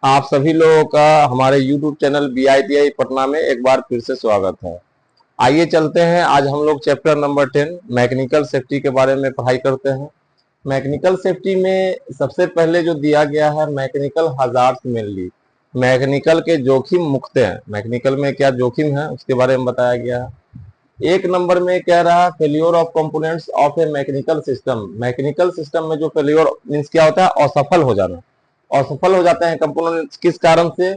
आप सभी लोगों का हमारे YouTube चैनल BITI पटना में एक बार फिर से स्वागत है। आइए चलते हैं, आज हम लोग चैप्टर नंबर 10 मैकेनिकल सेफ्टी के बारे में पढ़ाई करते हैं। मैकेनिकल सेफ्टी में सबसे पहले जो दिया गया है मैकेनिकल हजार्ड्स मेनली, मैकेनिकल के जोखिम मुक्त हैं, मैकेनिकल में क्या जोखिम है उसके बारे में बताया गया है। एक नंबर में कह रहा है failure of components of A mechanical system. Mechanical system में जो फेल्योर मीन्स क्या होता है, असफल हो जाना, असफल हो जाते हैं कंपोनेंट्स किस कारण से,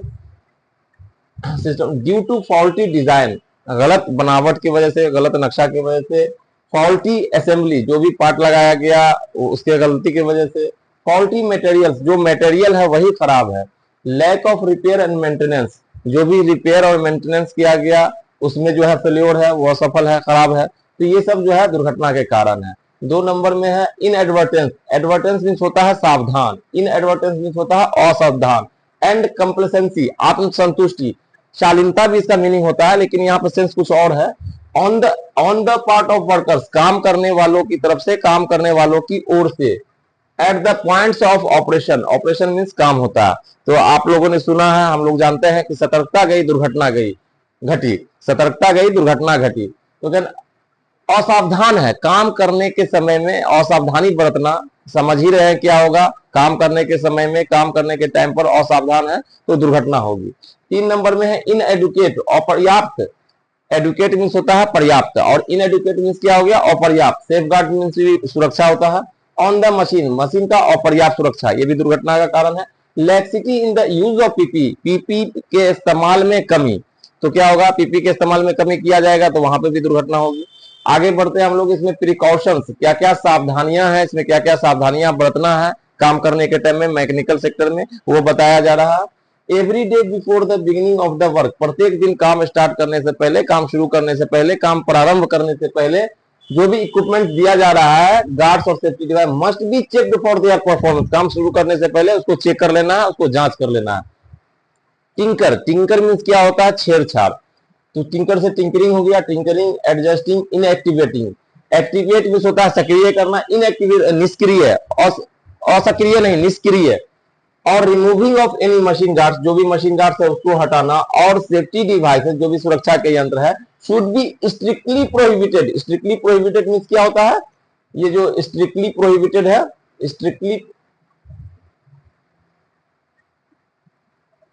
system due to faulty design, गलत बनावट की वजह से, गलत नक्शा की वजह से, फॉल्टी असेंबली, जो भी पार्ट लगाया गया उसके गलती की वजह से, फॉल्टी मटेरियल्स, जो मटेरियल है वही खराब है, lack of repair and maintenance, जो भी रिपेयर और मेंटेनेंस किया गया उसमें जो है फेल्योर है, वो असफल है, खराब है, तो ये सब जो है दुर्घटना के कारण है। 2 नंबर में है इनएडवर्टेंस। एडवर्टेंस मीन्स होता है सावधान, इनएडवर्टेंस मीन्स होता है असावधान, एंड कंप्लेसेंसी, आत्मसंतुष्टि, शालीनता भी इसका मीनिंग होता है, लेकिन यहाँ पर सेंस कुछ और है। On the part of workers, काम करने वालों की तरफ से, काम करने वालों की ओर से, at the points of operation, operation means काम होता है। तो आप लोगों ने सुना है, हम लोग जानते हैं कि सतर्कता गई दुर्घटना गई घटी, सतर्कता गई दुर्घटना घटी। तो असावधान है, काम करने के समय में असावधानी बरतना, समझ ही रहे हैं क्या होगा, काम करने के समय में, काम करने के टाइम पर असावधान है तो दुर्घटना होगी। 3 नंबर में है इनएडुकेट, अपर्याप्त, एडुकेट मीन्स होता है पर्याप्त और इनएडुकेट मीन्स क्या हो गया, अपर्याप्त। सेफगार्ड मीन्स सुरक्षा होता है। ऑन द मशीन, मशीन का अपर्याप्त सुरक्षा, ये भी दुर्घटना का कारण है। Laxity in the use of PP, PP के इस्तेमाल में कमी, तो क्या होगा, पीपी के इस्तेमाल में कमी किया जाएगा तो वहां पे भी दुर्घटना होगी। आगे बढ़ते हैं हम लोग, इसमें प्रिकॉशंस, क्या क्या सावधानियां हैं, इसमें क्या क्या सावधानियां बरतना है काम करने के टाइम में मैकेनिकल सेक्टर में, वो बताया जा रहा है। Every day before the beginning of the work, प्रत्येक दिन काम स्टार्ट करने से पहले, काम शुरू करने से पहले, काम प्रारंभ करने से पहले जो भी इक्विपमेंट दिया जा रहा है, गार्ड्स और safety device must be checked for their performance, काम शुरू करने से पहले उसको चेक कर लेना है, उसको जांच कर लेना है। टिंकर, टिंकर मीन्स क्या होता है, छेड़छाड़, तो टिंकर से टिंकरिंग हो गया, टिंकरिंग, एडजस्टिंग, इनएक्टिवेटिंग। एक्टिवेट मीन्स होता है सक्रिय करना, इनएक्टिवेट निष्क्रिय, असक्रिय नहीं, निष्क्रिय। और removing of any machine guards, जो भी मशीन गार्ड्स है उसको हटाना, और सेफ्टी डिवाइसेस, जो भी सुरक्षा के यंत्र है, should be strictly prohibited. Strictly prohibited means क्या होता है, ये जो स्ट्रिक्टली प्रोहिबिटेड है,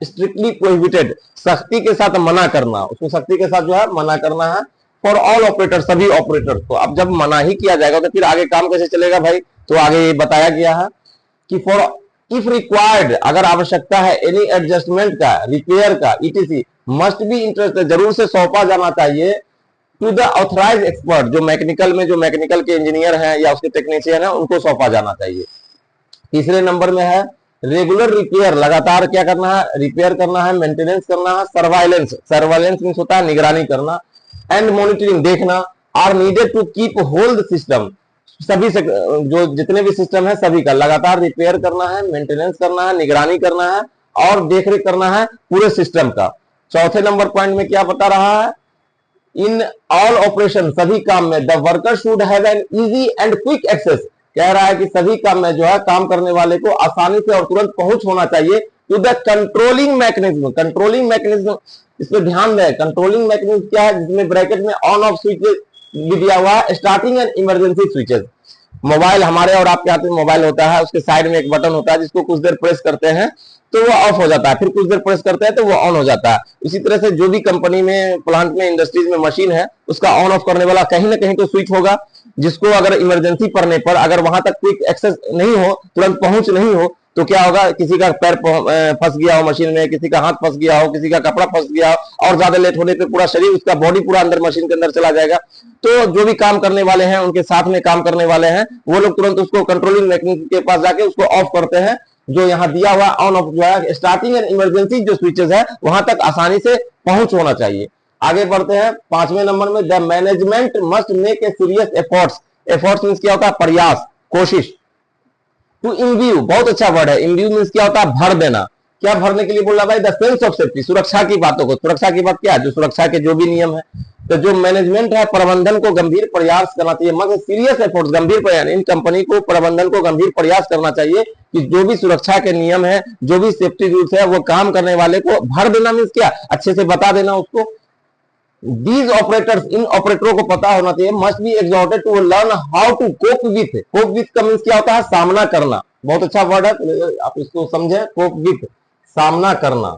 स्ट्रिक्टली प्रोहिबिटेड, सख्ती के साथ मना करना, उसको सख्ती के साथ जो है मना करना है। फॉर ऑल ऑपरेटर, सभी ऑपरेटर को। अब जब मना ही किया जाएगा तो फिर आगे काम कैसे चलेगा भाई, तो आगे ये बताया गया है कि फॉर इफ रिक्वायर्ड, अगर आवश्यकता है, एनी एडजस्टमेंट का, रिपेयर का, ईटीसी, मस्ट बी इंटरेस्ट, जरूर से सौंपा जाना चाहिए टू द ऑथराइज एक्सपर्ट, जो मैकेनिकल में, जो मैकेनिकल के इंजीनियर हैं या उसके टेक्नीशियन है, उनको सौंपा जाना चाहिए। तीसरे नंबर में है रेगुलर रिपेयर, लगातार क्या करना है, रिपेयर करना है, मेंटेनेंस करना है। सर्वाइलेंस, सर्वाइलेंस मींस होता है निगरानी करना, एंड मॉनिटरिंग, देखना। Are needed to keep hold system, सभी से, जो जितने भी सिस्टम है सभी का लगातार रिपेयर करना है, मेंटेनेंस करना है, निगरानी करना है और देखरेख करना है पूरे सिस्टम का। चौथे नंबर पॉइंट में क्या बता रहा है, इन ऑल ऑपरेशन, सभी काम में, the worker should have an easy and quick access, कह रहा है कि सभी काम में जो है काम करने वाले को आसानी से और तुरंत पहुंच होना चाहिए to the controlling mechanism. Controlling mechanism, इस पर ध्यान दें, कंट्रोलिंग मैकेनिज्म क्या है, जिसमें ब्रैकेट में ऑन ऑफ स्विचेस भी दिया हुआ है, starting and emergency switches. Mobile, हमारे और आपके हाथ में मोबाइल होता है, उसके साइड में एक बटन होता है जिसको कुछ देर प्रेस करते हैं तो वो ऑफ हो जाता है, फिर कुछ देर प्रेस करते हैं तो वो ऑन हो जाता है। इसी तरह से जो भी कंपनी में, प्लांट में, इंडस्ट्रीज में मशीन है, उसका ऑन ऑफ करने वाला कहीं ना कहीं तो स्विच होगा, जिसको अगर इमरजेंसी पड़ने पर, अगर वहां तक क्विक एक्सेस नहीं हो, तुरंत पहुंच नहीं हो, तो क्या होगा, किसी का पैर फंस गया हो मशीन में, किसी का हाथ फंस गया हो, किसी का कपड़ा फंस गया हो, और ज्यादा लेट होने पे पूरा शरीर, उसका बॉडी पूरा अंदर मशीन के अंदर चला जाएगा। तो जो भी काम करने वाले हैं, उनके साथ में काम करने वाले हैं, वो लोग तुरंत उसको कंट्रोलिंग मैकेनिज्म के पास जाके उसको ऑफ करते हैं, जो यहाँ दिया हुआ ऑन ऑफ जो है, स्टार्टिंग एंड इमरजेंसी जो स्विचेस है वहां तक आसानी से पहुंच होना चाहिए। आगे बढ़ते हैं 5वें नंबर में, the management must make a serious efforts. Efforts means क्या होता है, प्रयास, कोशिश। टू इम्ब्यू, बहुत अच्छा वर्ड है, इम्ब्यू मींस क्या होता है, भर देना। क्या भरने के लिए बोल रहा भाई, द सेंस ऑफ सेफ्टी, सुरक्षा की बातों को। सुरक्षा की बात क्या है, जो सुरक्षा के जो भी नियम है, तो जो मैनेजमेंट है, प्रबंधन को गंभीर प्रयास करना चाहिए, मगर सीरियस एफर्ट्स, गंभीर प्रयास, इन कंपनी को, प्रबंधन को गंभीर प्रयास करना चाहिए कि जो भी सुरक्षा के नियम है, जो भी सेफ्टी रूल्स है, वो काम करने वाले को भर देना, मीन्स क्या, अच्छे से बता देना उसको। These operators, इन ऑपरेटरों को पता होना चाहिए, must be exhorted to learn how to cope with. Cope with का मीन्स क्या होता है, सामना करना। बहुत अच्छा वर्ड है, आप इसको समझे, कोप विथ, सामना करना।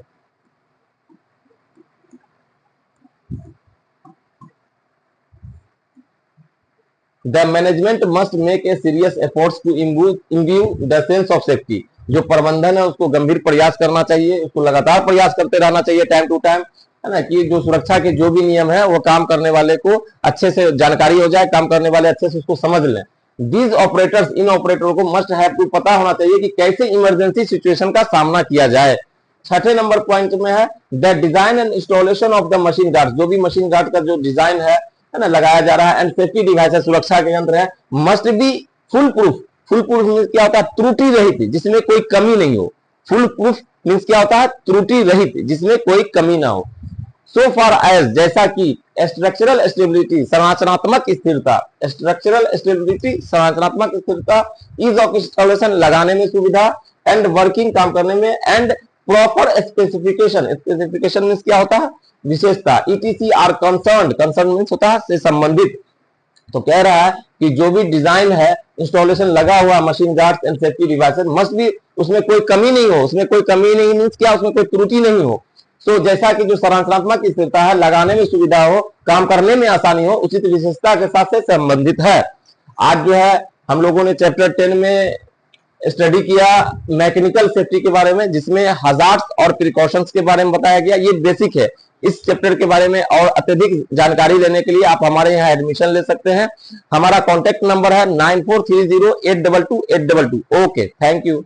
The management must make a serious efforts to imbue the sense of safety. जो प्रबंधन है उसको गंभीर प्रयास करना चाहिए, उसको लगातार प्रयास करते रहना चाहिए, टाइम टू टाइम, है ना, कि जो सुरक्षा के जो भी नियम है वो काम करने वाले को अच्छे से जानकारी हो जाए, काम करने वाले अच्छे से उसको समझ लें। दीज ऑपरेटर्स, इन ऑपरेटरों को मस्ट हैव टू पता होना चाहिए कि कैसे इमरजेंसी सिचुएशन का सामना किया जाए। छठे नंबर पॉइंट में है the design and installation of the machine guard. जो भी मशीन गार्ड का जो डिजाइन है ना, लगाया जा रहा है, एंड सेफ्टी डिवाइस है, सुरक्षा के यंत्र है, must be full proof. Full proof means क्या होता है, त्रुटि रहित, जिसमें कोई कमी नहीं हो। फुल प्रूफ मीन्स क्या होता है, त्रुटि रहित, जिसमें कोई कमी ना हो। सो फॉर एज, जैसा कि स्ट्रक्चरल स्टेबिलिटी, संरचनात्मक स्थिरता, स्ट्रक्चरल स्टेबिलिटी, संरचनात्मक स्थिरता, ईज ऑफ इंस्टॉलेशन, लगाने में सुविधा, एंड वर्किंग, काम करने में, and proper specification, specification means क्या होता है, विशेषता, etc are concern, concern means होता है से संबंधित। तो कह रहा है कि जो भी डिजाइन है, इंस्टॉलेशन लगा हुआ machine guards and safety devices, must भी, उसमें कोई कमी नहीं हो, उसमें कोई कमी नहीं मीन्स क्या, उसमें कोई त्रुटि नहीं हो। तो जैसा कि जो संरचनात्मक स्थिरता है, लगाने में सुविधा हो, काम करने में आसानी हो, उचित विशेषता के साथ से संबंधित है। आज जो है हम लोगों ने चैप्टर 10 में स्टडी किया मैकेनिकल सेफ्टी के बारे में, जिसमें हजार्ड्स और प्रिकॉशंस के बारे में बताया गया। ये बेसिक है। इस चैप्टर के बारे में और अत्यधिक जानकारी लेने के लिए आप हमारे यहाँ एडमिशन ले सकते हैं। हमारा कॉन्टेक्ट नंबर है 9430822822। Okay, thank you.